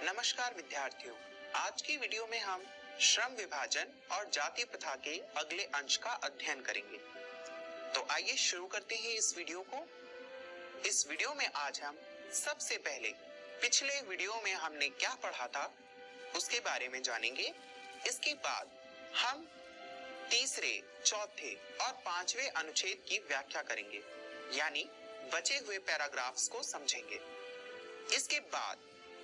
नमस्कार विद्यार्थियों, आज की वीडियो में हम श्रम विभाजन और जाति प्रथा के अगले अंश का अध्ययन करेंगे। तो आइए शुरू करते हैं इस वीडियो को। इस वीडियो में आज हम सबसे पहले पिछले वीडियो में हमने क्या पढ़ा था उसके बारे में जानेंगे। इसके बाद हम तीसरे, चौथे और पांचवें अनुच्छेद की व्याख्या करेंगे, यानी बचे हुए पैराग्राफ्स को समझेंगे। इसके बाद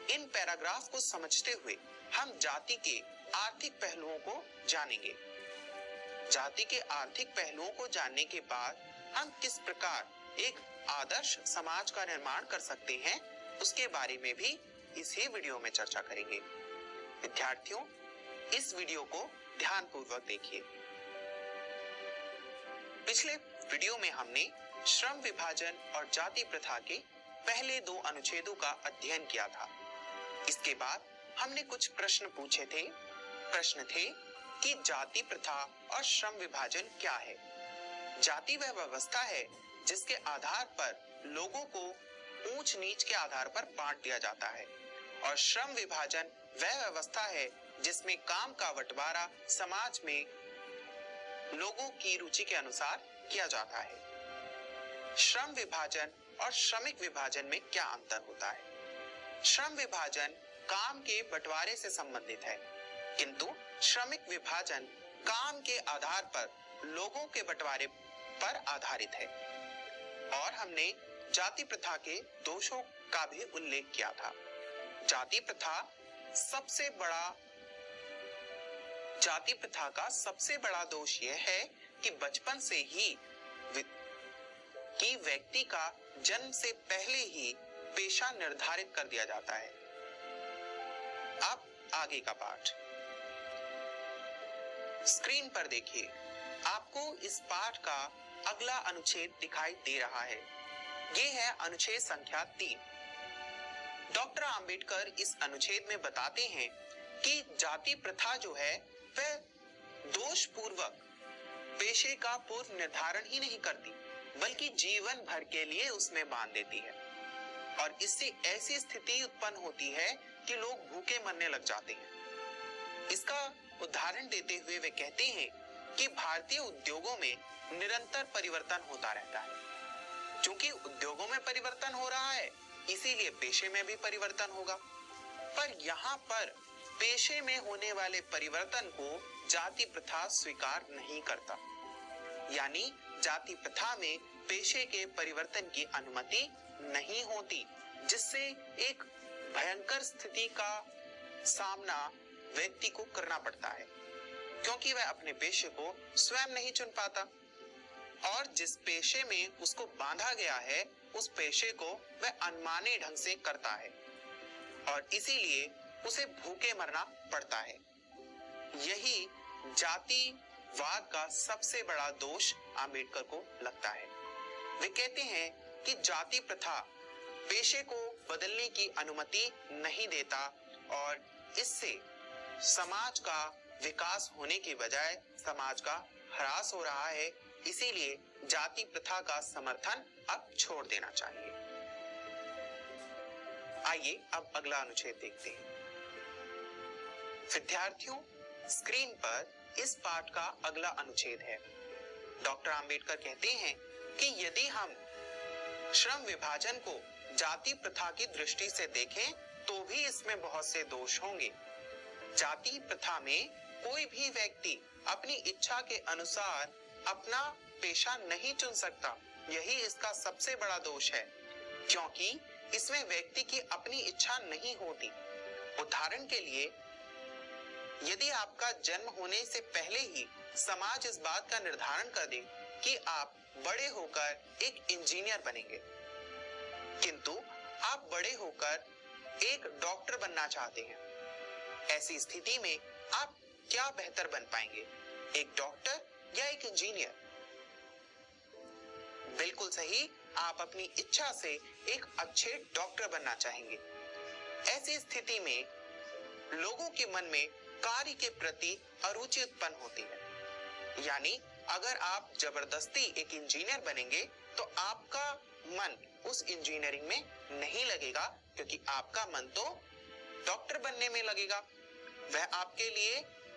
इन पैराग्राफ को समझते हुए हम जाति के आर्थिक पहलुओं को जानेंगे। जाति के आर्थिक पहलुओं को जानने के बाद हम किस प्रकार एक आदर्श समाज का निर्माण कर सकते हैं उसके बारे में भी इसी वीडियो में चर्चा करेंगे। विद्यार्थियों, इस वीडियो को ध्यानपूर्वक देखिए। पिछले वीडियो में हमने श्रम विभाजन और जाति प्रथा के पहले दो अनुच्छेदों का अध्ययन किया था। इसके बाद हमने कुछ प्रश्न पूछे थे। प्रश्न थे कि जाति प्रथा और श्रम विभाजन क्या है। जाति वह व्यवस्था है जिसके आधार पर लोगों को ऊंच नीच के आधार पर बांट दिया जाता है, और श्रम विभाजन वह व्यवस्था है जिसमें काम का बंटवारा समाज में लोगों की रुचि के अनुसार किया जाता है। श्रम विभाजन और श्रमिक विभाजन में क्या अंतर होता है? श्रम विभाजन काम के बंटवारे से संबंधित है, किंतु श्रमिक विभाजन काम के आधार पर लोगों के बंटवारे पर आधारित है। और हमने जाति प्रथा के दोषों का भी उल्लेख किया था। जाति प्रथा का सबसे बड़ा दोष यह है कि बचपन से ही व्यक्ति का जन्म से पहले ही पेशा निर्धारित कर दिया जाता है। अब आगे का पाठ स्क्रीन पर देखिए। आपको इस पाठ का अगला अनुच्छेद दिखाई दे रहा है। ये है अनुच्छेद संख्या 3। डॉक्टर अंबेडकर इस अनुच्छेद में बताते हैं कि जाति प्रथा जो है वह दोषपूर्वक पेशे का पूर्व निर्धारण ही नहीं करती, बल्कि जीवन भर के लिए उसमें बांध देती है, और इससे ऐसी स्थिति उत्पन्न होती है कि लोग भूखे मरने लग जाते हैं। इसका उदाहरण देते हुए वे कहते हैं कि भारतीय उद्योगों में निरंतर परिवर्तन होता रहता है। क्योंकि उद्योगों में परिवर्तन हो रहा है, इसीलिए पेशे में भी परिवर्तन होगा। पर यहाँ पर पेशे में होने वाले परिवर्तन को जाति प्रथा स्वीकार नहीं करता, यानी जाति प्रथा में पेशे के परिवर्तन की अनुमति नहीं होती, जिससे एक भयंकर स्थिति का सामना व्यक्ति को करना पड़ता है, क्योंकि वह अपने पेशे को स्वयं नहीं चुन पाता, और जिस पेशे में उसको बांधा गया है उस पेशे को वह अनमाने ढंग से करता है, और इसीलिए उसे भूखे मरना पड़ता है। यही जातिवाद का सबसे बड़ा दोष अंबेडकर को लगता है। वे कहते हैं कि जाति प्रथा पेशे को बदलने की अनुमति नहीं देता, और इससे समाज का विकास होने की बजाय समाज का ह्रास हो रहा है। इसीलिए जाति प्रथा का समर्थन अब छोड़ देना चाहिए। आइए अब अगला अनुच्छेद देखते हैं। विद्यार्थियों, स्क्रीन पर इस पाठ का अगला अनुच्छेद है। डॉक्टर अंबेडकर कहते हैं कि यदि हम श्रम विभाजन को जाति प्रथा की दृष्टि से देखें तो भी इसमें बहुत से दोष होंगे। जाति प्रथा में कोई भी व्यक्ति अपनी इच्छा के अनुसार अपना पेशा नहीं चुन सकता। यही इसका सबसे बड़ा दोष है, क्योंकि इसमें व्यक्ति की अपनी इच्छा नहीं होती। उदाहरण के लिए, यदि आपका जन्म होने से पहले ही समाज इस बात का निर्धारण कर दे कि आप बड़े होकर एक इंजीनियर बनेंगे, किंतु आप बड़े होकर एक डॉक्टर बनना चाहते हैं, ऐसी स्थिति में आप क्या बेहतर बन पाएंगे, एक डॉक्टर या एक इंजीनियर? बिल्कुल सही, आप अपनी इच्छा से एक अच्छे डॉक्टर बनना चाहेंगे। ऐसी स्थिति में लोगों के मन में कार्य के प्रति अरुचि उत्पन्न होती है, यानी अगर आप जबरदस्ती एक इंजीनियर बनेंगे तो आपका मन उस इंजीनियरिंग में नहीं लगेगा, क्योंकि आपका मन तो डॉक्टर बनने में लगेगा, वह आपके लिए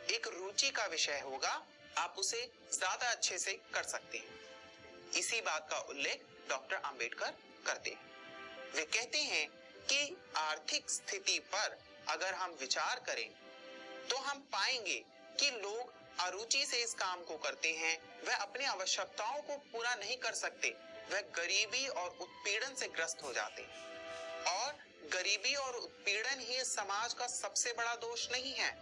एक रुचि का विषय होगा, आप उसे ज्यादा अच्छे से कर सकते हैं। इसी बात का उल्लेख डॉक्टर अंबेडकर करते हैं। वे कहते हैं कि आर्थिक स्थिति पर अगर हम विचार करें तो हम पाएंगे कि लोग अरुचि से इस काम को करते हैं, वह अपनी आवश्यकताओं को पूरा नहीं कर सकते, वह गरीबी और उत्पीड़न से ग्रस्त हो जाते हैं। और गरीबी और उत्पीड़न ही इस समाज का सबसे बड़ा दोष नहीं है।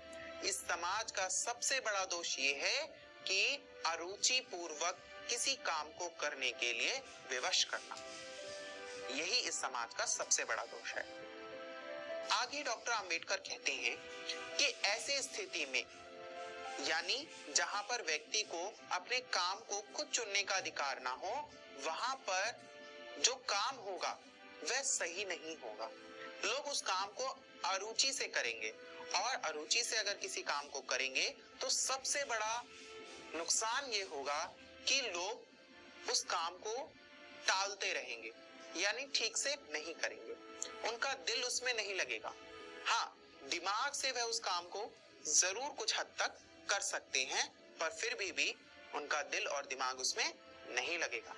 इस समाज का सबसे बड़ा दोष ये है कि अरुचि पूर्वक किसी काम को करने के लिए विवश करना, यही इस समाज का सबसे बड़ा दोष है। आगे डॉक्टर अंबेडकर कहते हैं कि ऐसी स्थिति में, यानी जहां पर व्यक्ति को अपने काम को खुद चुनने का अधिकार ना हो, वहां पर जो काम होगा वह सही नहीं होगा। लोग उस काम को अरुचि से करेंगे, और अरुचि से अगर किसी काम को करेंगे तो सबसे बड़ा नुकसान ये होगा कि लोग उस काम को टालते रहेंगे, यानी ठीक से नहीं करेंगे, उनका दिल उसमें नहीं लगेगा। हाँ, दिमाग से वह उस काम को जरूर कुछ हद तक कर सकते हैं, पर फिर भी उनका दिल और दिमाग उसमें नहीं लगेगा।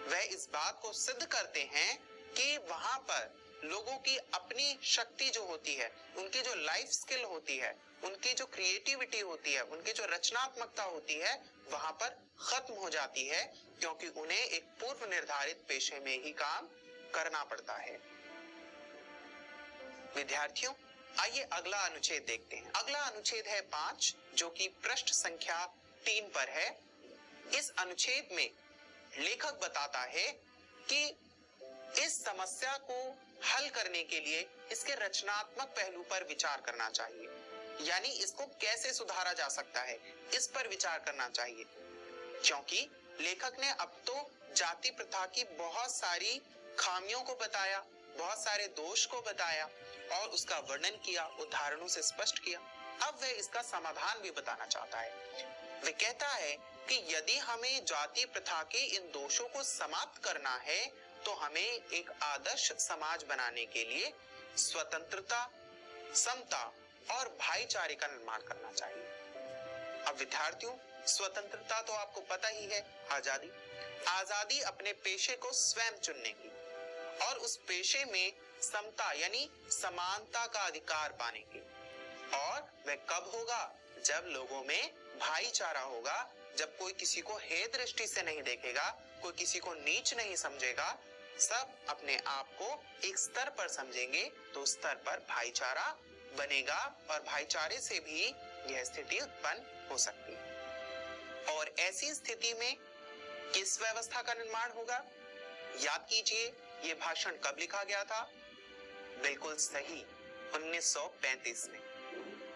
वह इस बात को सिद्ध करते हैं कि वहां पर लोगों की अपनी शक्ति जो होती है, उनकी जो लाइफ स्किल होती है, उनकी जो क्रिएटिविटी होती है, उनकी जो रचनात्मकता होती है, वहां पर खत्म हो जाती है, क्योंकि उन्हें एक पूर्व निर्धारित पेशे में ही काम करना पड़ता है। विद्यार्थियों, आइए अगला अनुच्छेद देखते हैं। अगला अनुच्छेद है 5, जो कि पृष्ठ संख्या 3 पर है। इस अनुच्छेद में लेखक बताता है कि इस समस्या को हल करने के लिए इसके रचनात्मक पहलू पर विचार करना चाहिए, यानी इसको कैसे सुधारा जा सकता है, इस पर विचार करना चाहिए। क्योंकि लेखक ने अब तो जाति प्रथा की बहुत सारी खामियों को बताया, बहुत सारे दोष को बताया और उसका वर्णन किया, उदाहरणों से स्पष्ट किया। अब वह इसका समाधान भी बताना चाहता है। वह कहता है कि यदि हमें जाति प्रथा के इन दोषों को समाप्त करना है तो हमें एक आदर्श समाज बनाने के लिए स्वतंत्रता, समता और भाईचारे का निर्माण करना चाहिए। अब विद्यार्थियों, स्वतंत्रता तो आपको पता ही है, आजादी। आजादी अपने पेशे को स्वयं चुनने की, और उस पेशे में समता यानी समानता का अधिकार पाने की। और वह कब होगा? जब लोगों में भाईचारा होगा, जब कोई किसी को हे दृष्टि से नहीं देखेगा, कोई किसी को नीच नहीं समझेगा, सब अपने आप को एक स्तर पर समझेंगे, तो उस स्तर पर भाईचारा बनेगा और भाईचारे से भी यह स्थिति उत्पन्न हो सकती है। और ऐसी स्थिति में किस व्यवस्था का निर्माण होगा? याद कीजिए, ये भाषण कब लिखा गया था? बिल्कुल सही, 1935 में,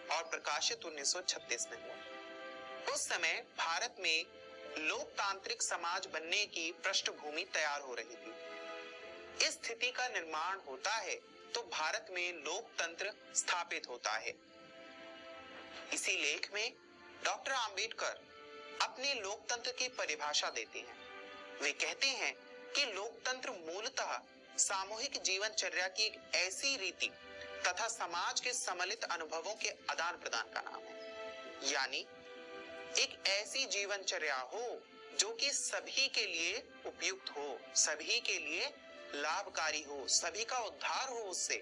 और प्रकाशित 1936 में हुआ। उस समय भारत में लोकतांत्रिक समाज बनने की पृष्ठभूमि तैयार हो रही थी। इस स्थिति का निर्माण होता है तो भारत में लोकतंत्र स्थापित होता है। इसी लेख में डॉक्टर अंबेडकर अपने लोकतंत्र की परिभाषा देते हैं। वे कहते हैं कि लोकतंत्र मूलतः सामूहिक जीवनचर्या की एक ऐसी रीति तथा समाज के सम्मिलित अनुभवों के आदान प्रदान का नाम है। यानी एक ऐसी जीवनचर्या हो जो कि सभी के लिए उपयुक्त हो, सभी के लिए लाभकारी हो, सभी का उद्धार हो उससे,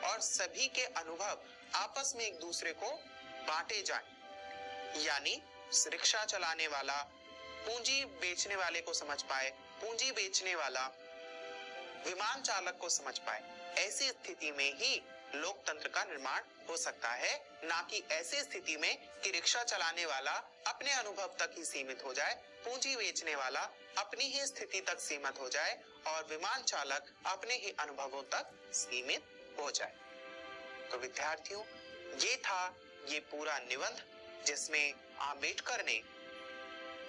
और सभी के अनुभव आपस में एक दूसरे को बांटे जाएं। यानी रिक्शा चलाने वाला पूंजी बेचने वाले को समझ पाए, पूंजी बेचने वाला विमान चालक को समझ पाए। ऐसी स्थिति में ही लोकतंत्र का निर्माण हो सकता है, ना कि ऐसी स्थिति में कि रिक्शा चलाने वाला अपने अनुभव तक ही सीमित हो जाए, पूंजी बेचने वाला अपनी ही स्थिति तक सीमित हो जाए और विमान चालक अपने ही अनुभवों तक सीमित हो जाए। तो विद्यार्थियों, ये था ये पूरा निबंध जिसमें अंबेडकर ने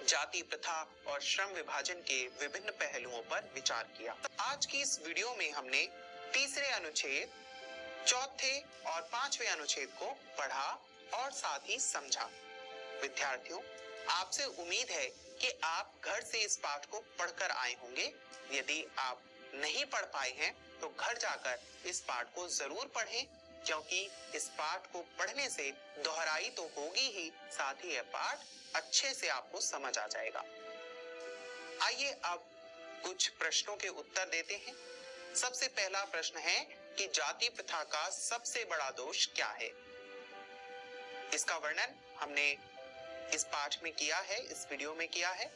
जाति प्रथा और श्रम विभाजन के विभिन्न पहलुओं पर विचार किया। आज की इस वीडियो में हमने तीसरे अनुच्छेद, चौथे और पांचवें अनुच्छेद को पढ़ा और साथ ही समझा। विद्यार्थियों, आपसे उम्मीद है कि आप घर से इस पाठ को पढ़कर आए होंगे। यदि आप नहीं पढ़ पाए हैं तो घर जाकर इस पाठ को जरूर पढ़ें, क्योंकि इस पाठ को पढ़ने से दोहराई तो होगी ही, साथ ही यह पाठ अच्छे से आपको समझ आ जाएगा। आइए अब कुछ प्रश्नों के उत्तर देते हैं। सबसे पहला प्रश्न है कि जाति प्रथा का सबसे बड़ा दोष क्या है? इसका वर्णन हमने इस पाठ में किया है, इस वीडियो में किया है।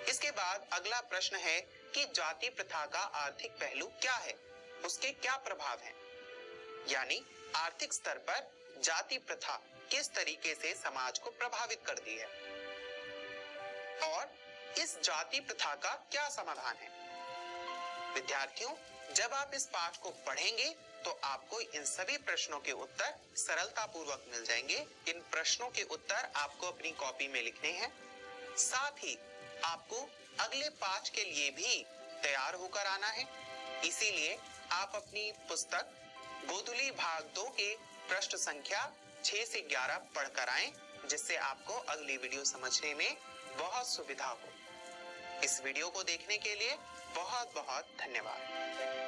इसके बाद अगला प्रश्न है कि जाति प्रथा का आर्थिक पहलू क्या है, उसके क्या प्रभाव हैं? यानी आर्थिक स्तर पर जाति प्रथा किस तरीके से समाज को प्रभावित करती है और इस जाति प्रथा का क्या समाधान है? विद्यार्थियों, जब आप इस पाठ को पढ़ेंगे तो आपको इन सभी प्रश्नों के उत्तर सरलता पूर्वक मिल जाएंगे। इन प्रश्नों के उत्तर आपको अपनी कॉपी में लिखने हैं। साथ ही आपको अगले पाठ के लिए भी तैयार होकर आना है। इसीलिए आप अपनी पुस्तक गोधुली भाग 2 के पृष्ठ संख्या 6 से 11 पढ़कर आएं, जिससे आपको अगली वीडियो समझने में बहुत सुविधा हो। इस वीडियो को देखने के लिए बहुत बहुत धन्यवाद।